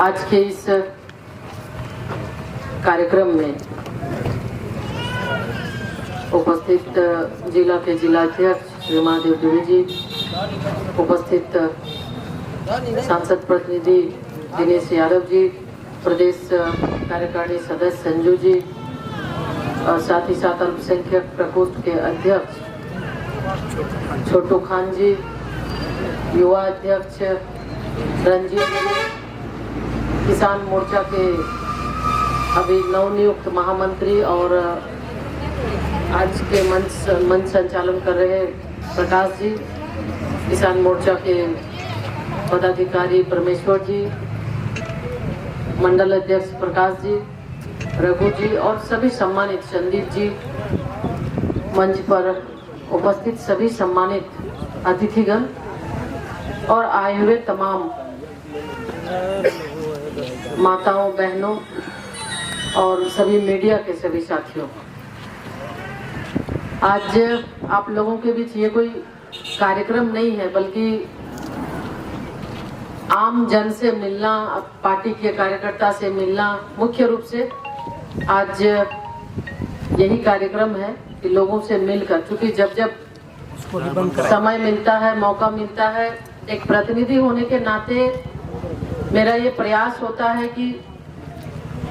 आज के इस कार्यक्रम में उपस्थित जिला के जिलाध्यक्ष श्री महादेव द्विवेदी जी, उपस्थित सांसद प्रतिनिधि दिनेश यादव जी, प्रदेश कार्यकारिणी सदस्य संजू जी और साथ ही साथ अल्पसंख्यक प्रकोष्ठ के अध्यक्ष छोटू खान जी, युवा अध्यक्ष रंजीत जी, किसान मोर्चा के अभी नवनियुक्त महामंत्री और आज के मंच संचालन कर रहे प्रकाश जी, किसान मोर्चा के पदाधिकारी परमेश्वर जी, मंडल अध्यक्ष प्रकाश जी, रघु जी और सभी सम्मानित संदीप जी, मंच पर उपस्थित सभी सम्मानित अतिथिगण और आए हुए तमाम माताओं, बहनों और सभी मीडिया के सभी साथियों, आज आप लोगों के बीच ये कोई कार्यक्रम नहीं है बल्कि आम जन से मिलना, पार्टी के कार्यकर्ता से मिलना, मुख्य रूप से आज यही कार्यक्रम है कि लोगों से मिलकर, क्योंकि जब समय मिलता है, मौका मिलता है, एक प्रतिनिधि होने के नाते मेरा ये प्रयास होता है कि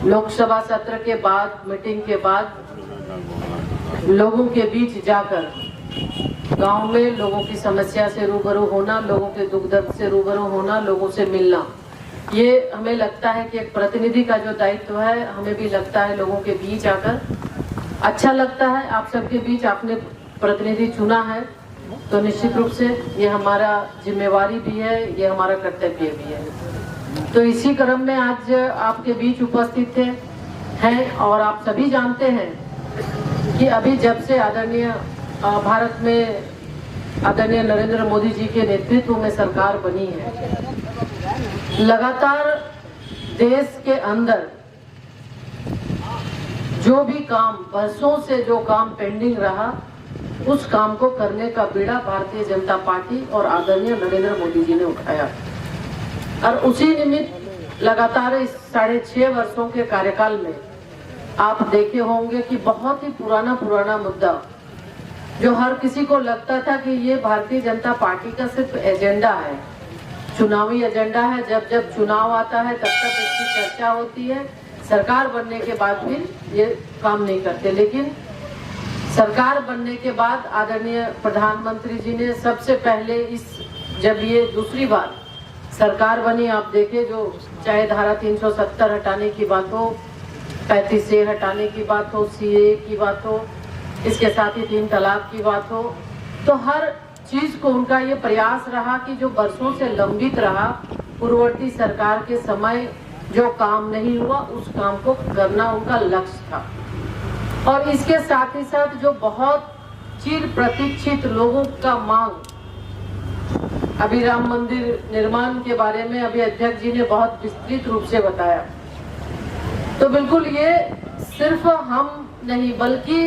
लोकसभा सत्र के बाद, मीटिंग के बाद लोगों के बीच जाकर गांव में लोगों की समस्या से रूबरू होना, लोगों के दुख दर्द से रूबरू होना, लोगों से मिलना, ये हमें लगता है कि एक प्रतिनिधि का जो दायित्व है, हमें भी लगता है लोगों के बीच आकर अच्छा लगता है। आप सबके बीच आपने प्रतिनिधि चुना है तो निश्चित रूप से ये हमारा जिम्मेवारी भी है, ये हमारा कर्तव्य भी है। तो इसी क्रम में आज आपके बीच उपस्थित हैं और आप सभी जानते हैं कि अभी जब से आदरणीय भारत में आदरणीय नरेंद्र मोदी जी के नेतृत्व में सरकार बनी है, लगातार देश के अंदर जो भी काम, वर्षों से जो काम पेंडिंग रहा, उस काम को करने का बीड़ा भारतीय जनता पार्टी और आदरणीय नरेंद्र मोदी जी ने उठाया और उसी निमित्त लगातार इस 6.5 वर्षों के कार्यकाल में आप देखे होंगे कि बहुत ही पुराना मुद्दा जो हर किसी को लगता था कि ये भारतीय जनता पार्टी का सिर्फ एजेंडा है, चुनावी एजेंडा है, जब चुनाव आता है तब तक इसकी चर्चा होती है, सरकार बनने के बाद भी ये काम नहीं करते। लेकिन सरकार बनने के बाद आदरणीय प्रधानमंत्री जी ने सबसे पहले जब ये दूसरी बार सरकार बनी, आप देखे जो चाहे धारा 370 हटाने की बात हो, 35A हटाने की बात हो, CAA की बात हो, इसके साथ ही 3 तलाक की बात हो, तो हर चीज को उनका ये प्रयास रहा कि जो वर्षों से लंबित रहा, पूर्ववर्ती सरकार के समय जो काम नहीं हुआ उस काम को करना उनका लक्ष्य था। और इसके साथ ही साथ जो बहुत चिर प्रतीक्षित लोगों का मांग, अभी राम मंदिर निर्माण के बारे में अभी अध्यक्ष जी ने बहुत विस्तृत रूप से बताया, तो बिल्कुल ये सिर्फ हम नहीं बल्कि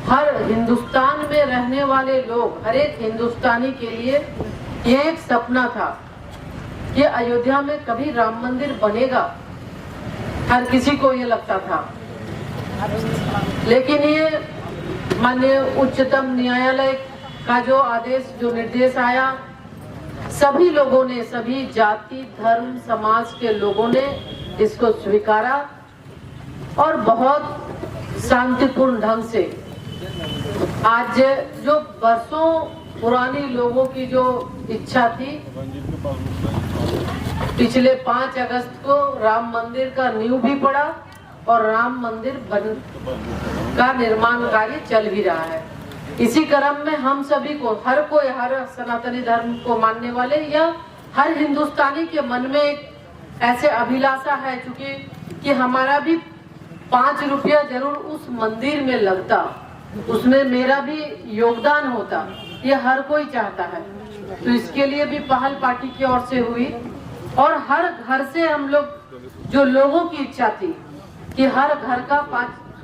हर हिंदुस्तान में रहने वाले लोग, हर एक हिंदुस्तानी के लिए ये एक सपना था कि अयोध्या में कभी राम मंदिर बनेगा, हर किसी को ये लगता था। लेकिन ये माननीय उच्चतम न्यायालय का जो आदेश, जो निर्देश आया, सभी लोगों ने, सभी जाति, धर्म, समाज के लोगों ने इसको स्वीकारा और बहुत शांतिपूर्ण ढंग से आज जो वर्षों पुरानी लोगों की जो इच्छा थी, पिछले 5 अगस्त को राम मंदिर का नींव भी पड़ा और राम मंदिर का निर्माण कार्य चल भी रहा है। इसी क्रम में हम सभी को, हर कोई, हर सनातनी धर्म को मानने वाले या हर हिंदुस्तानी के मन में एक ऐसे अभिलाषा है चूंकि कि हमारा भी 5 रुपया जरूर उस मंदिर में लगता, उसमें मेरा भी योगदान होता, ये हर कोई चाहता है। तो इसके लिए भी पहल पार्टी की ओर से हुई और हर घर से हम लोग, जो लोगों की इच्छा थी कि हर घर का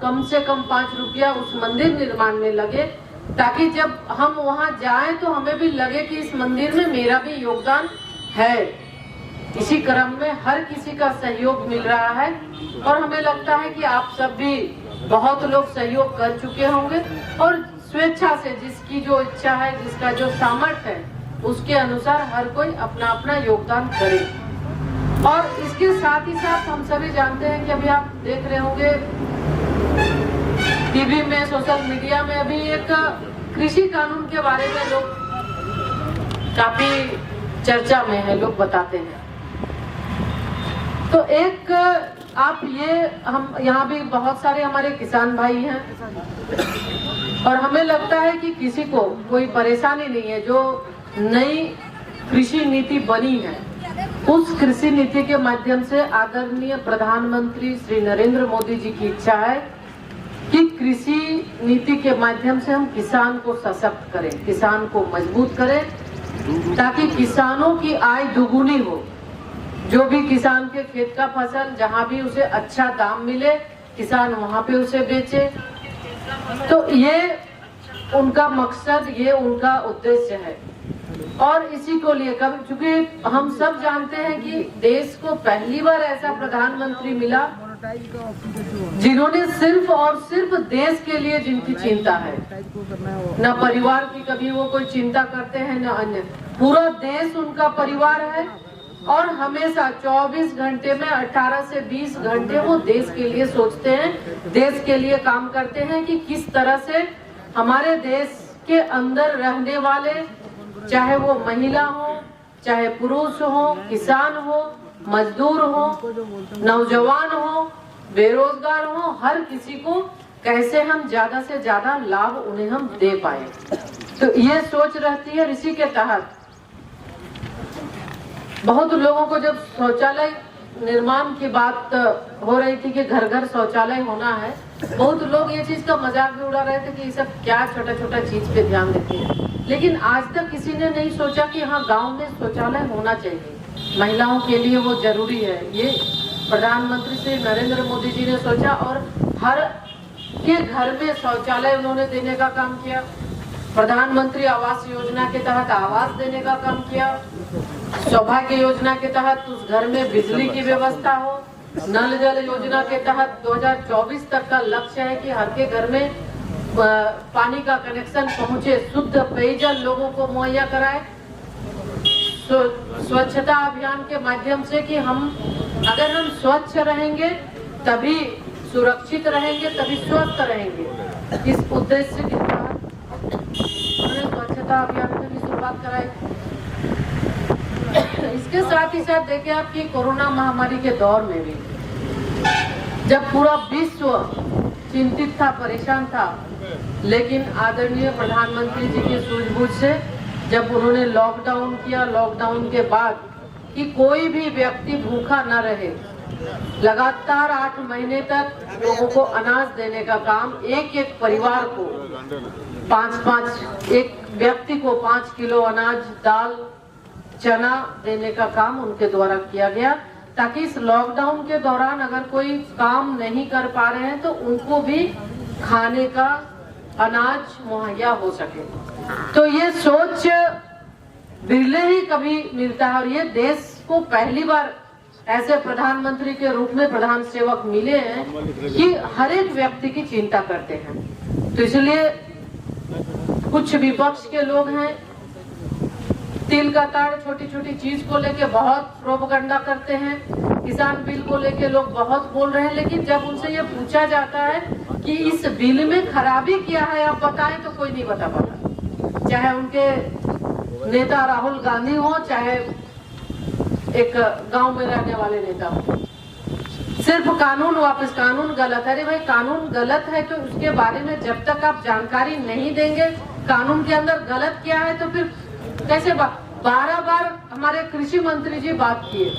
कम से कम 5 रुपया उस मंदिर निर्माण में लगे, ताकि जब हम वहां जाएं तो हमें भी लगे कि इस मंदिर में मेरा भी योगदान है। इसी क्रम में हर किसी का सहयोग मिल रहा है और हमें लगता है कि आप सब भी बहुत लोग सहयोग कर चुके होंगे और स्वेच्छा से जिसकी जो इच्छा है, जिसका जो सामर्थ्य है, उसके अनुसार हर कोई अपना अपना योगदान करे। और इसके साथ ही साथ हम सभी जानते हैं कि अभी आप देख रहे होंगे टीवी में, सोशल मीडिया में अभी एक कृषि कानून के बारे में लोग काफी चर्चा में है, लोग बताते हैं। तो एक आप ये, हम यहाँ भी बहुत सारे हमारे किसान भाई हैं और हमें लगता है कि किसी को कोई परेशानी नहीं है। जो नई कृषि नीति बनी है, उस कृषि नीति के माध्यम से आदरणीय प्रधानमंत्री श्री नरेंद्र मोदी जी की इच्छा है कि कृषि नीति के माध्यम से हम किसान को सशक्त करें, किसान को मजबूत करें, ताकि किसानों की आय दुगुनी हो। जो भी किसान के खेत का फसल जहां भी उसे अच्छा दाम मिले, किसान वहां पे उसे बेचे। तो ये उनका मकसद, ये उनका उद्देश्य है। और इसी को लिए कभी, चूंकि हम सब जानते हैं कि देश को पहली बार ऐसा प्रधानमंत्री मिला जिन्होंने सिर्फ और सिर्फ देश के लिए जिनकी चिंता है, न परिवार की कभी वो कोई चिंता करते हैं, न अन्य। पूरा देश उनका परिवार है और हमेशा 24 घंटे में 18 से 20 घंटे वो देश के लिए सोचते हैं, देश के लिए काम करते हैं कि किस तरह से हमारे देश के अंदर रहने वाले, चाहे वो महिला हो, चाहे पुरुष हो, किसान हो, मजदूर हो, नौजवान हो, बेरोजगार हो, हर किसी को कैसे हम ज्यादा से ज्यादा लाभ उन्हें हम दे पाए। तो ये सोच रहती है। इसी के तहत बहुत लोगों को जब शौचालय निर्माण की बात हो रही थी कि घर घर शौचालय होना है, बहुत लोग ये चीज का मजाक भी उड़ा रहे थे कि ये सब क्या छोटा छोटा चीज पे ध्यान देते हैं। लेकिन आज तक किसी ने नहीं सोचा कि हाँ, गांव में शौचालय होना चाहिए, महिलाओं के लिए वो जरूरी है। ये प्रधानमंत्री श्री नरेंद्र मोदी जी ने सोचा और हर के घर में शौचालय उन्होंने देने का काम किया। प्रधानमंत्री आवास योजना के तहत आवास देने का काम किया। सौभाग्य योजना के तहत उस घर में बिजली की व्यवस्था हो। नल जल योजना के तहत 2024 तक का लक्ष्य है कि हर के घर में पानी का कनेक्शन पहुंचे, शुद्ध पेयजल लोगों को मुहैया कराए। स्वच्छता अभियान के माध्यम से कि अगर हम स्वच्छ रहेंगे तभी सुरक्षित रहेंगे, तभी स्वस्थ रहेंगे। इस उद्देश्य के तहत उन्होंने स्वच्छता अभियान में भी शुरुआत कराई। इसके साथ ही साथ देखिए आप कि कोरोना महामारी के दौर में भी जब पूरा विश्व चिंतित था, परेशान था, लेकिन आदरणीय प्रधानमंत्री जी की सूझबूझ से जब उन्होंने लॉकडाउन किया, लॉकडाउन के बाद कि कोई भी व्यक्ति भूखा न रहे, लगातार 8 महीने तक लोगों को अनाज देने का काम, एक एक परिवार को 5-5, एक व्यक्ति को 5 किलो अनाज, दाल, चना देने का काम उनके द्वारा किया गया, ताकि इस लॉकडाउन के दौरान अगर कोई काम नहीं कर पा रहे हैं तो उनको भी खाने का अनाज मुहैया हो सके। तो ये सोच बिरले ही कभी मिलता है और ये देश को पहली बार ऐसे प्रधानमंत्री के रूप में प्रधान सेवक मिले हैं कि हर एक व्यक्ति की चिंता करते हैं। तो इसलिए कुछ विपक्ष के लोग हैं, तिल का ताड़ छोटी छोटी चीज को लेके बहुत प्रोपगंडा करते हैं। किसान बिल को लेके लोग बहुत बोल रहे हैं, लेकिन जब उनसे ये पूछा जाता है कि इस बिल में खराबी क्या है आप बताएं, तो कोई नहीं बता पाता। चाहे उनके नेता राहुल गांधी हो, चाहे एक गांव में रहने वाले नेता हो, सिर्फ कानून वापस, कानून गलत है। अरे भाई, कानून गलत है तो उसके बारे में जब तक आप जानकारी नहीं देंगे कानून के अंदर गलत क्या है, तो फिर कैसे 12 बार हमारे कृषि मंत्री जी बात किए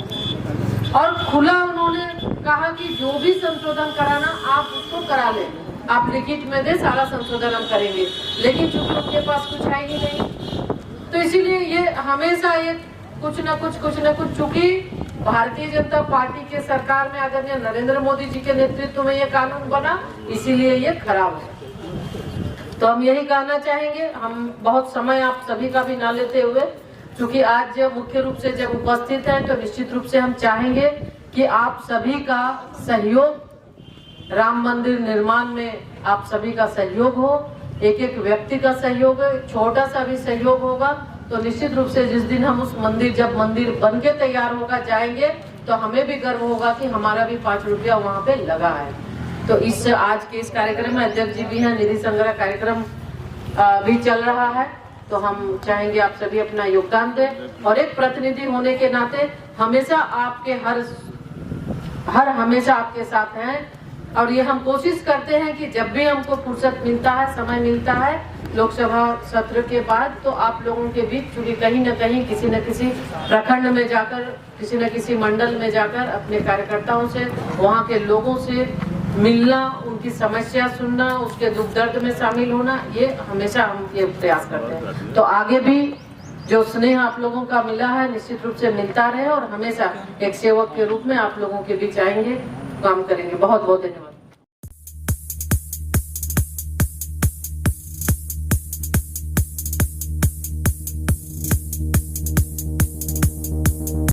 और खुला उन्होंने कहा कि जो भी संशोधन कराना आप उसको करा लें, आप लिखित में दे, सारा संशोधन हम करेंगे। लेकिन चूंकि उनके पास कुछ है ही नहीं, तो इसीलिए ये हमेशा ये कुछ न कुछ, चूंकि भारतीय जनता पार्टी के सरकार में आदरणीय नरेंद्र मोदी जी के नेतृत्व में ये कानून बना, इसीलिए ये खराब है। तो हम यही कहना चाहेंगे, हम बहुत समय आप सभी का भी ना लेते हुए, क्योंकि आज जब मुख्य रूप से जब उपस्थित हैं तो निश्चित रूप से हम चाहेंगे कि आप सभी का सहयोग राम मंदिर निर्माण में आप सभी का सहयोग हो, एक एक व्यक्ति का सहयोग है, छोटा सा भी सहयोग होगा तो निश्चित रूप से जिस दिन हम उस मंदिर जब मंदिर बन के तैयार होगा जाएंगे तो हमें भी गर्व होगा कि हमारा भी 5 रुपया वहाँ पे लगा है। तो इस आज के इस कार्यक्रम में अध्यक्ष जी भी हैं, निधि संग्रह कार्यक्रम भी चल रहा है, तो हम चाहेंगे आप सभी अपना योगदान दें और एक प्रतिनिधि होने के नाते हमेशा आपके हर हमेशा आपके साथ हैं और ये हम कोशिश करते हैं कि जब भी हमको फुर्सत मिलता है, समय मिलता है लोकसभा सत्र के बाद, तो आप लोगों के बीच चूंकि कहीं न कहीं किसी न किसी प्रखंड में जाकर, किसी न किसी मंडल में जाकर अपने कार्यकर्ताओं से, वहाँ के लोगों से मिलना, उनकी समस्या सुनना, उसके दुख दर्द में शामिल होना, ये हमेशा हम ये प्रयास करते हैं। तो आगे भी जो स्नेह आप लोगों का मिला है निश्चित रूप से मिलता रहे और हमेशा एक सेवक के रूप में आप लोगों के बीच आएंगे, काम करेंगे। बहुत बहुत धन्यवाद।